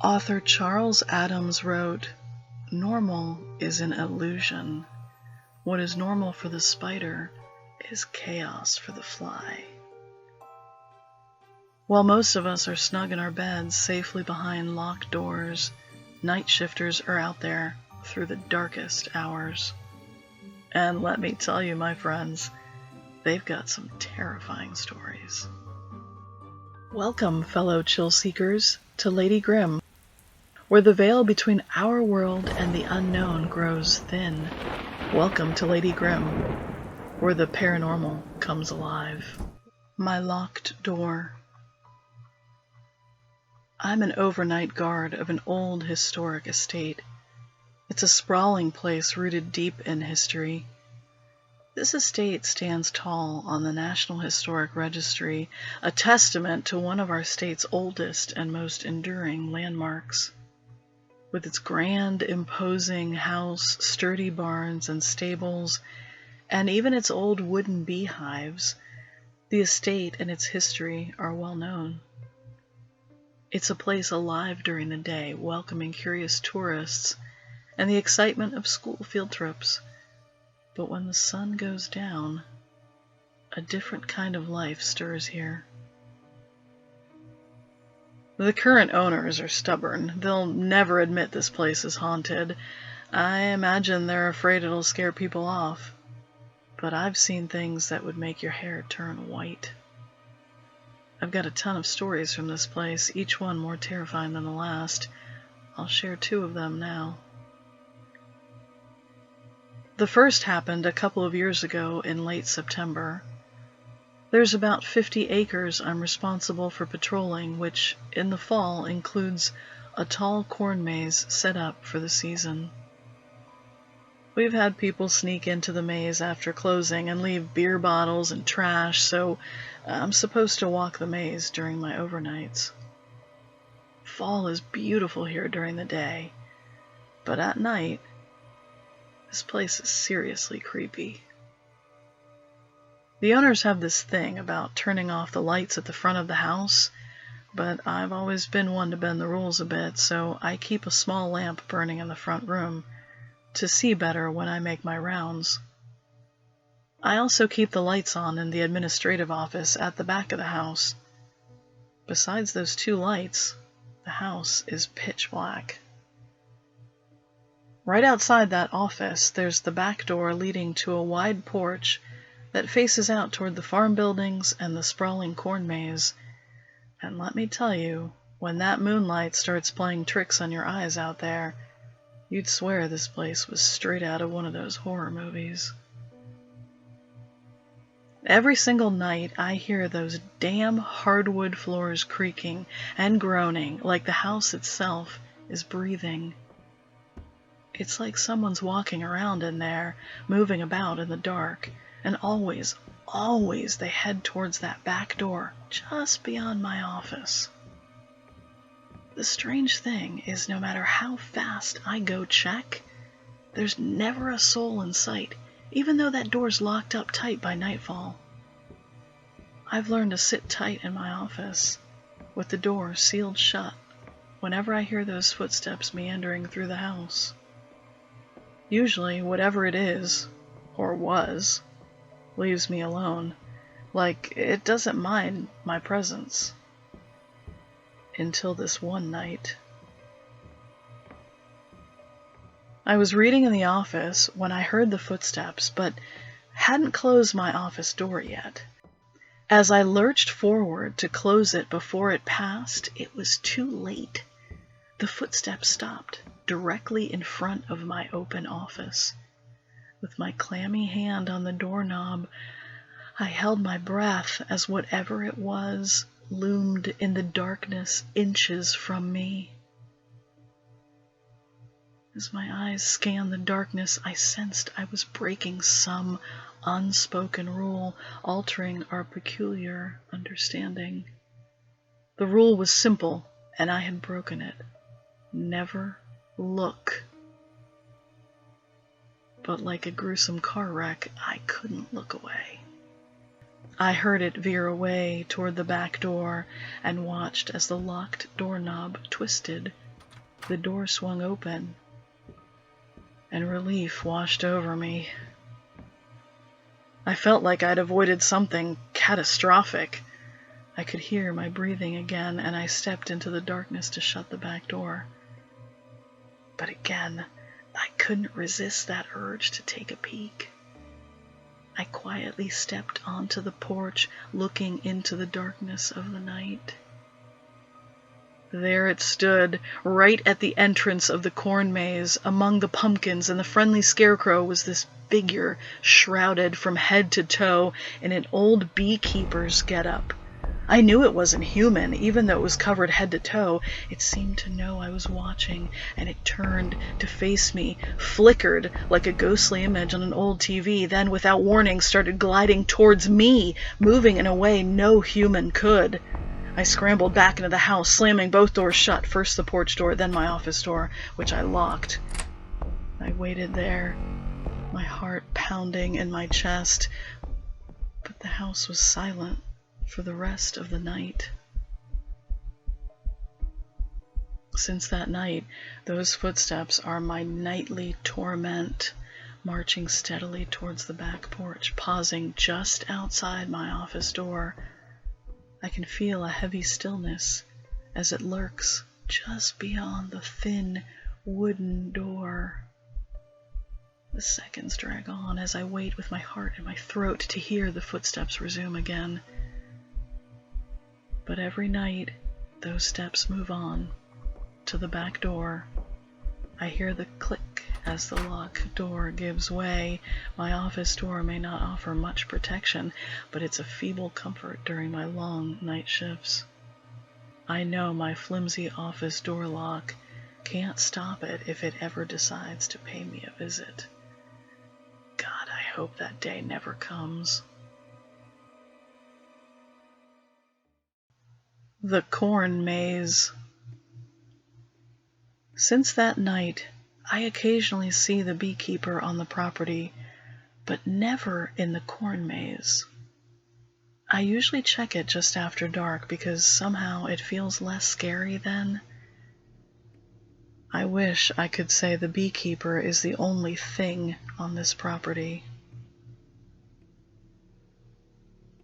Author Charles Adams wrote, "Normal is an illusion. What is normal for the spider is chaos for the fly." While most of us are snug in our beds, safely behind locked doors, night shifters are out there through the darkest hours. And let me tell you, my friends, they've got some terrifying stories. Welcome, fellow chill seekers, to Lady Grimm, where the veil between our world and the unknown grows thin. Welcome to Lady Grimm, where the paranormal comes alive. My locked door. I'm an overnight guard of an old historic estate. It's a sprawling place rooted deep in history. This estate stands tall on the National Historic Registry, a testament to one of our state's oldest and most enduring landmarks. With its grand, imposing house, sturdy barns and stables, and even its old wooden beehives, the estate and its history are well known. It's a place alive during the day, welcoming curious tourists and the excitement of school field trips. But when the sun goes down, a different kind of life stirs here. The current owners are stubborn. They'll never admit this place is haunted. I imagine they're afraid it'll scare people off. But I've seen things that would make your hair turn white. I've got a ton of stories from this place, each one more terrifying than the last. I'll share 2 of them now. The first happened a couple of years ago in late September. There's about 50 acres I'm responsible for patrolling, which in the fall includes a tall corn maze set up for the season. We've had people sneak into the maze after closing and leave beer bottles and trash, so I'm supposed to walk the maze during my overnights. Fall is beautiful here during the day, but at night, this place is seriously creepy. The owners have this thing about turning off the lights at the front of the house, but I've always been one to bend the rules a bit, so I keep a small lamp burning in the front room to see better when I make my rounds. I also keep the lights on in the administrative office at the back of the house. Besides those 2 lights, the house is pitch black. Right outside that office, there's the back door leading to a wide porch that faces out toward the farm buildings and the sprawling corn maze. And let me tell you, when that moonlight starts playing tricks on your eyes out there, you'd swear this place was straight out of one of those horror movies. Every single night, I hear those damn hardwood floors creaking and groaning like the house itself is breathing. It's like someone's walking around in there, moving about in the dark, and always they head towards that back door just beyond my office. The strange thing is, no matter how fast I go check, there's never a soul in sight, even though that door's locked up tight by nightfall. I've learned to sit tight in my office, with the door sealed shut, whenever I hear those footsteps meandering through the house. Usually, whatever it is, or was, leaves me alone, like it doesn't mind my presence. Until this one night. I was reading in the office when I heard the footsteps, but hadn't closed my office door yet. As I lurched forward to close it before it passed, it was too late. The footsteps stopped directly in front of my open office. With my clammy hand on the doorknob, I held my breath as whatever it was loomed in the darkness inches from me. As my eyes scanned the darkness, I sensed I was breaking some unspoken rule, altering our peculiar understanding. The rule was simple, and I had broken it. Never look. But like a gruesome car wreck, I couldn't look away. I heard it veer away toward the back door and watched as the locked doorknob twisted The door swung open, and relief washed over me. I felt like I'd avoided something catastrophic. I could hear my breathing again, and I stepped into the darkness to shut the back door. But again, I couldn't resist that urge to take a peek. I quietly stepped onto the porch, looking into the darkness of the night. There it stood, right at the entrance of the corn maze, among the pumpkins, and the friendly scarecrow was this figure, shrouded from head to toe in an old beekeeper's getup. I knew it wasn't human, even though it was covered head to toe. It seemed to know I was watching, and it turned to face me, flickered like a ghostly image on an old TV, then, without warning, started gliding towards me, moving in a way no human could. I scrambled back into the house, slamming both doors shut, first the porch door, then my office door, which I locked. I waited there, my heart pounding in my chest, but the house was silent for the rest of the night. Since that night, those footsteps are my nightly torment, marching steadily towards the back porch, pausing just outside my office door. I can feel a heavy stillness as it lurks just beyond the thin wooden door. The seconds drag on as I wait with my heart in my throat to hear the footsteps resume again. But every night, those steps move on to the back door. I hear the click as the lock door gives way. My office door may not offer much protection, but it's a feeble comfort during my long night shifts. I know my flimsy office door lock can't stop it if it ever decides to pay me a visit. God, I hope that day never comes. The corn maze. Since that night, I occasionally see the beekeeper on the property, but never in the corn maze. I usually check it just after dark because somehow it feels less scary then. I wish I could say the beekeeper is the only thing on this property.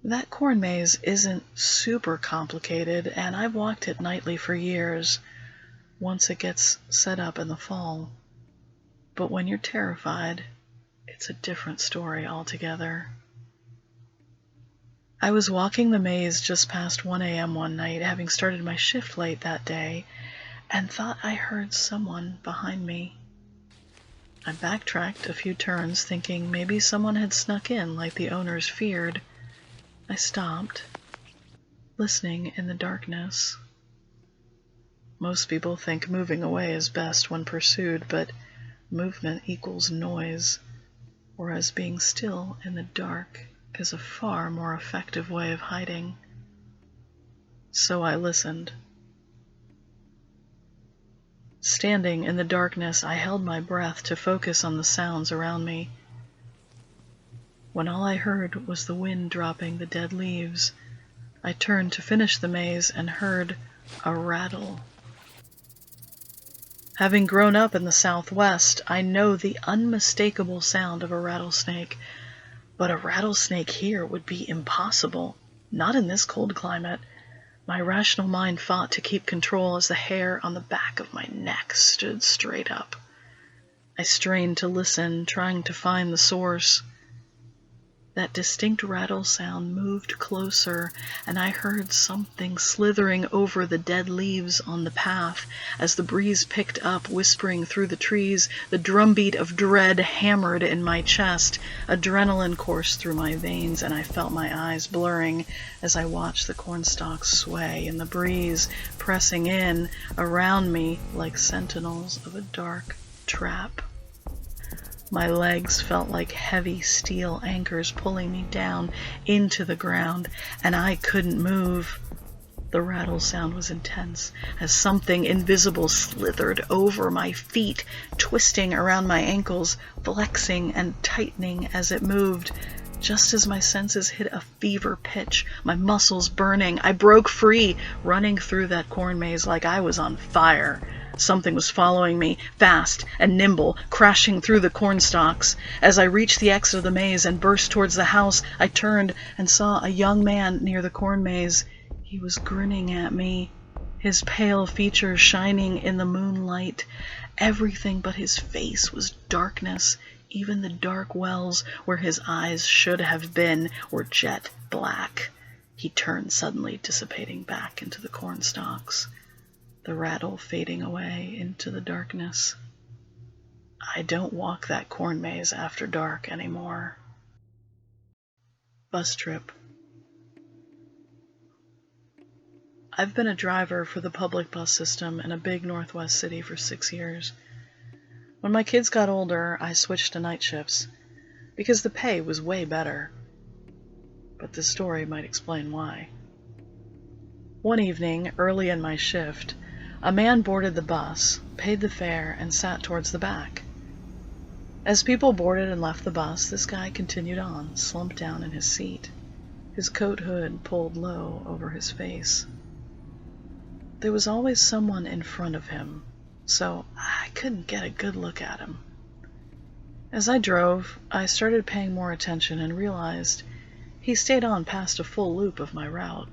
That corn maze isn't super complicated, and I've walked it nightly for years, once it gets set up in the fall. But when you're terrified, it's a different story altogether. I was walking the maze just past 1 a.m. one night, having started my shift late that day, and thought I heard someone behind me. I backtracked a few turns, thinking maybe someone had snuck in like the owners feared. I stopped, listening in the darkness. Most people think moving away is best when pursued, but movement equals noise, whereas being still in the dark is a far more effective way of hiding. So I listened. Standing in the darkness, I held my breath to focus on the sounds around me. When all I heard was the wind dropping the dead leaves, I turned to finish the maze and heard a rattle. Having grown up in the Southwest, I know the unmistakable sound of a rattlesnake, but a rattlesnake here would be impossible, not in this cold climate. My rational mind fought to keep control as the hair on the back of my neck stood straight up. I strained to listen, trying to find the source. That distinct rattle sound moved closer, and I heard something slithering over the dead leaves on the path. As the breeze picked up, whispering through the trees, the drumbeat of dread hammered in my chest. Adrenaline coursed through my veins, and I felt my eyes blurring as I watched the cornstalks sway in the breeze, pressing in around me like sentinels of a dark trap. My legs felt like heavy steel anchors pulling me down into the ground, and I couldn't move. The rattle sound was intense as something invisible slithered over my feet, twisting around my ankles, flexing and tightening as it moved. Just as my senses hit a fever pitch, my muscles burning, I broke free, running through that corn maze like I was on fire. Something was following me, fast and nimble, crashing through the cornstalks. As I reached the exit of the maze and burst towards the house, I turned and saw a young man near the corn maze. He was grinning at me, his pale features shining in the moonlight. Everything but his face was darkness. Even the dark wells where his eyes should have been were jet black. He turned suddenly, dissipating back into the cornstalks, the rattle fading away into the darkness. I don't walk that corn maze after dark anymore. Bus trip. I've been a driver for the public bus system in a big Northwest city for 6 years. When my kids got older, I switched to night shifts because the pay was way better. But this story might explain why. One evening, early in my shift, a man boarded the bus, paid the fare, and sat towards the back. As people boarded and left the bus, this guy continued on, slumped down in his seat, his coat hood pulled low over his face. There was always someone in front of him, so I couldn't get a good look at him. As I drove, I started paying more attention and realized he stayed on past a full loop of my route.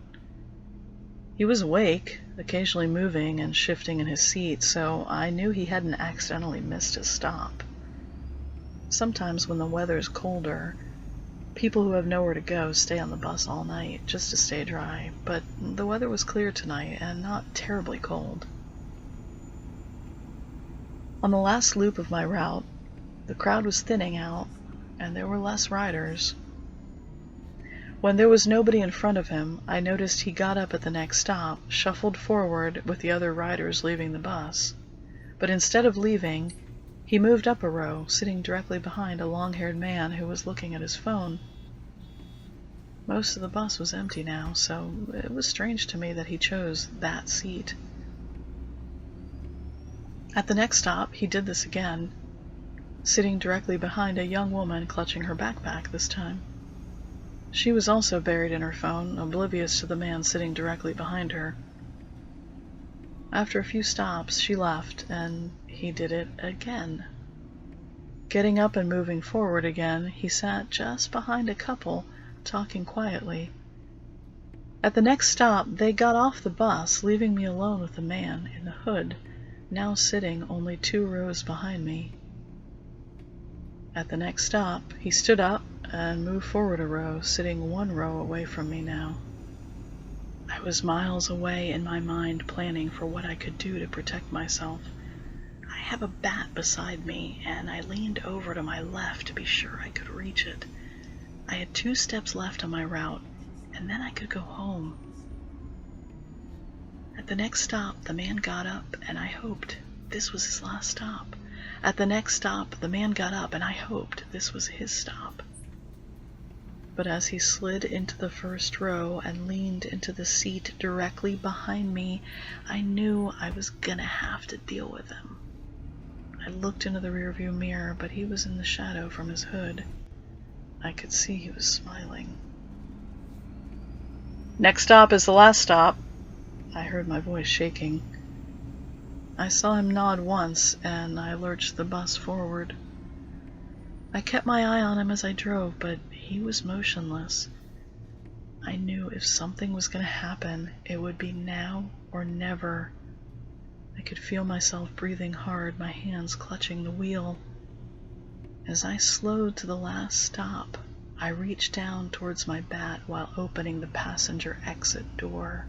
He was awake, occasionally moving and shifting in his seat, so I knew he hadn't accidentally missed his stop. Sometimes when the weather's colder, people who have nowhere to go stay on the bus all night just to stay dry, but the weather was clear tonight and not terribly cold. On the last loop of my route, the crowd was thinning out and there were less riders. When there was nobody in front of him, I noticed he got up at the next stop, shuffled forward with the other riders leaving the bus. But instead of leaving, he moved up a row, sitting directly behind a long-haired man who was looking at his phone. Most of the bus was empty now, so it was strange to me that he chose that seat. At the next stop, he did this again, sitting directly behind a young woman clutching her backpack this time. She was also buried in her phone, oblivious to the man sitting directly behind her. After a few stops, she left, and he did it again. Getting up and moving forward again, he sat just behind a couple, talking quietly. At the next stop, they got off the bus, leaving me alone with the man in the hood, now sitting only 2 rows behind me. At the next stop, he stood up and moved forward a row, sitting 1 row away from me now. I was miles away in my mind, planning for what I could do to protect myself. I have a bat beside me, and I leaned over to my left to be sure I could reach it. I had 2 steps left on my route, and then I could go home. At the next stop, the man got up, and I hoped this was his last stop. At the next stop, the man got up, and I hoped this was his stop. But as he slid into the first row and leaned into the seat directly behind me, I knew I was gonna have to deal with him. I looked into the rearview mirror, but he was in the shadow from his hood. I could see he was smiling. "Next stop is the last stop," I heard my voice shaking. I saw him nod once, and I lurched the bus forward. I kept my eye on him as I drove, but he was motionless. I knew if something was going to happen, it would be now or never. I could feel myself breathing hard, my hands clutching the wheel. As I slowed to the last stop, I reached down towards my bat while opening the passenger exit door.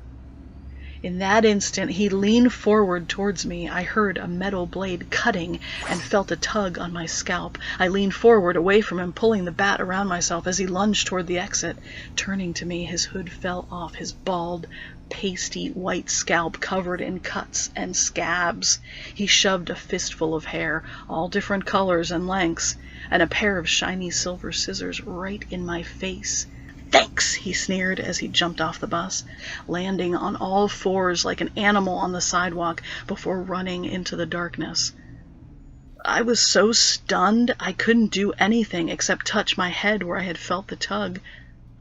In that instant, he leaned forward towards me. I heard a metal blade cutting and felt a tug on my scalp. I leaned forward, away from him, pulling the bat around myself as he lunged toward the exit. Turning to me, his hood fell off, his bald, pasty white scalp covered in cuts and scabs. He shoved a fistful of hair, all different colors and lengths, and a pair of shiny silver scissors right in my face. "Thanks," he sneered as he jumped off the bus, landing on all 4s like an animal on the sidewalk before running into the darkness. I was so stunned I couldn't do anything except touch my head where I had felt the tug.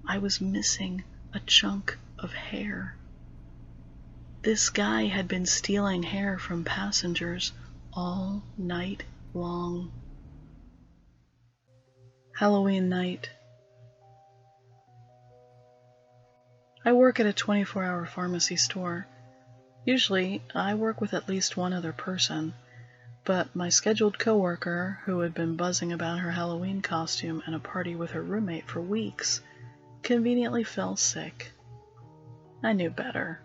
I was missing a chunk of hair. This guy had been stealing hair from passengers all night long. Halloween night. I work at a 24-hour pharmacy store. Usually, I work with at least one other person, but my scheduled coworker, who had been buzzing about her Halloween costume and a party with her roommate for weeks, conveniently fell sick. I knew better.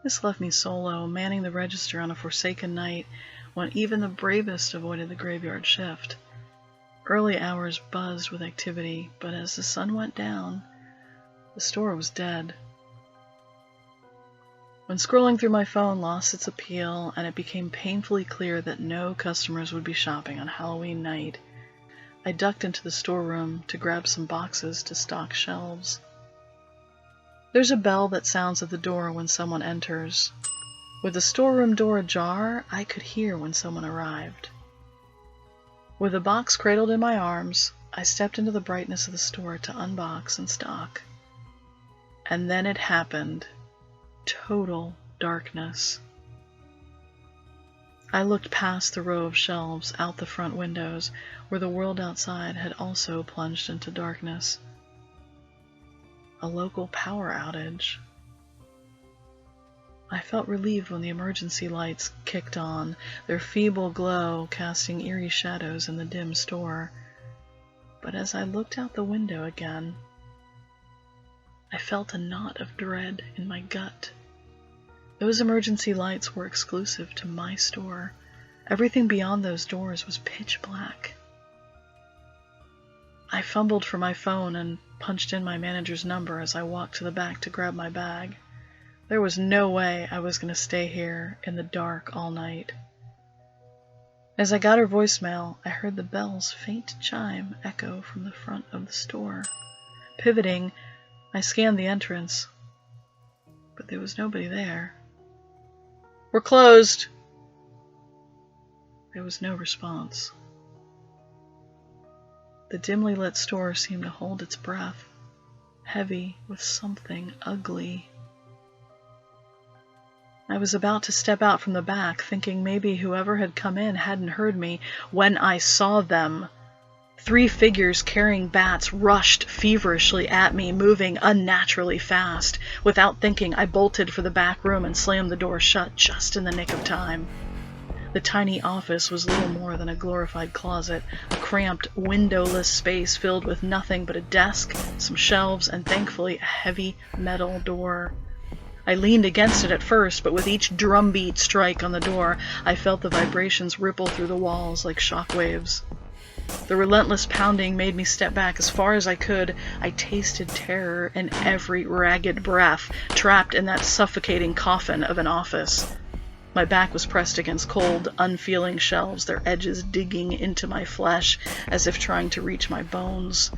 This left me solo, manning the register on a forsaken night when even the bravest avoided the graveyard shift. Early hours buzzed with activity, but as the sun went down, the store was dead. When scrolling through my phone lost its appeal and it became painfully clear that no customers would be shopping on Halloween night, I ducked into the storeroom to grab some boxes to stock shelves. There's a bell that sounds at the door when someone enters. With the storeroom door ajar, I could hear when someone arrived. With the box cradled in my arms, I stepped into the brightness of the store to unbox and stock. And then it happened. Total darkness. I looked past the row of shelves out the front windows, where the world outside had also plunged into darkness. A local power outage. I felt relieved when the emergency lights kicked on, their feeble glow casting eerie shadows in the dim store. But as I looked out the window again, I felt a knot of dread in my gut. Those emergency lights were exclusive to my store. Everything beyond those doors was pitch black. I fumbled for my phone and punched in my manager's number as I walked to the back to grab my bag. There was no way I was going to stay here in the dark all night. As I got her voicemail, I heard the bell's faint chime echo from the front of the store. Pivoting, I scanned the entrance, but there was nobody there. "We're closed." There was no response. The dimly lit store seemed to hold its breath, heavy with something ugly. I was about to step out from the back, thinking maybe whoever had come in hadn't heard me, when I saw them. 3 figures carrying bats rushed feverishly at me, moving unnaturally fast. Without thinking, I bolted for the back room and slammed the door shut just in the nick of time. The tiny office was little more than a glorified closet, a cramped, windowless space filled with nothing but a desk, some shelves, and thankfully a heavy metal door. I leaned against it at first, but with each drumbeat strike on the door, I felt the vibrations ripple through the walls like shock waves. The relentless pounding made me step back as far as I could. I tasted terror in every ragged breath, trapped in that suffocating coffin of an office. My back was pressed against cold, unfeeling shelves, their edges digging into my flesh as if trying to reach my bones.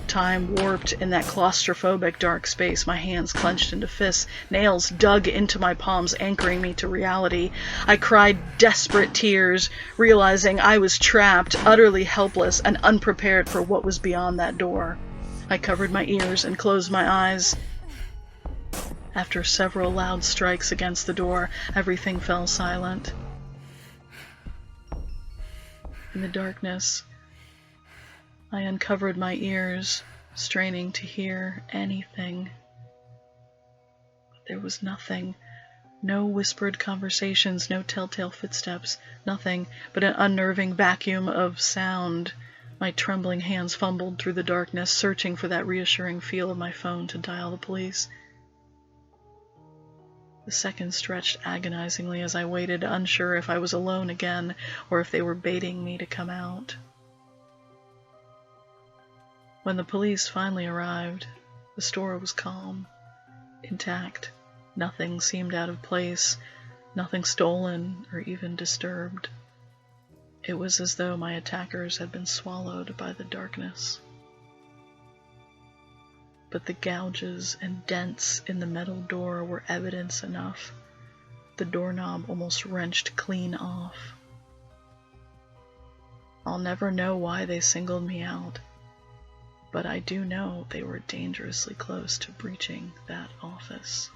Time warped in that claustrophobic dark space, my hands clenched into fists, nails dug into my palms, anchoring me to reality. I cried desperate tears, realizing I was trapped, utterly helpless, and unprepared for what was beyond that door. I covered my ears and closed my eyes. After several loud strikes against the door, everything fell silent. In the darkness, I uncovered my ears, straining to hear anything. But there was nothing. No whispered conversations, no telltale footsteps, nothing but an unnerving vacuum of sound. My trembling hands fumbled through the darkness, searching for that reassuring feel of my phone to dial the police. The seconds stretched agonizingly as I waited, unsure if I was alone again or if they were baiting me to come out. When the police finally arrived, the store was calm, intact. Nothing seemed out of place, nothing stolen or even disturbed. It was as though my attackers had been swallowed by the darkness. But the gouges and dents in the metal door were evidence enough. The doorknob almost wrenched clean off. I'll never know why they singled me out, but I do know they were dangerously close to breaching that office.